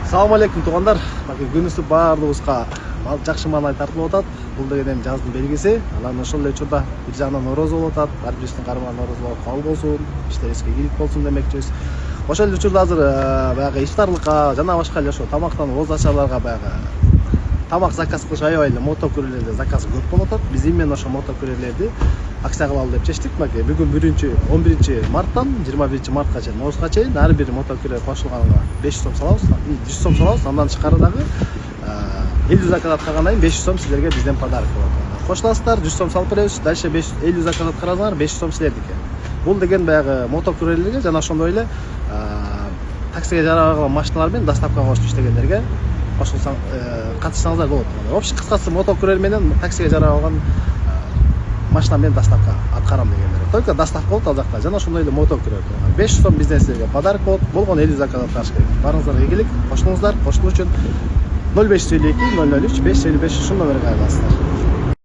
Салам алейкум туугандар. Күнүсү баардыгыбызга жакшы маанай тартылып атат. Бул деген эми жаздын белгиси. Анан ошол эле учурда бир жагынан нороз болуп атат. Ар бириздин карман норозолор кабыл болсун, иштерибизге ийгилик болсун демекчибиз. Ошол эле учурда азыр баягы ифтарлыкка жана башка эле ошо тамактан ооз ачаларга баягы тамак заказ кылыш аябай эле мотокүрөөлөрдө заказ көп болуп атат. Биз именно ошо мотокүрөөлөрдү акция кылалы деп чечтик. Бүгүн 11 марттан 21 мартка чейин, Ноозга чейин ар бир мотокүрөө кошулганга 500 сом салабыз, 100 сом салабыз. Андан тышкары дагы 50 заказ аткаргандан кийин 500 сом силерге бизден подарок болот. Кошуласыздар, 100 сом салып беребиз. Дальше 50 заказ аткарсаңар 500 сом силердики. Бул деген баягы мотокүрөөлөргө жана ошондой эле таксиге жарабаган машиналар менен доставка кылып иштегендерге кошулсаң катышсаңыздар болот. Общий кыскасы мотокүрөөл менен таксиге жарабаган машина менен доставка аткарам дегендер. Только доставка болот ал жакта. Жана ошондой эле мотокүрөөл. 500 сом бизден силерге подарок болот. Болгон 50 заказ аткарыш керек. Барыңыздарга ийгилик, кошулуңуздар. Кошулуу үчүн 0552 003 555 ушул номерге айланасыздар.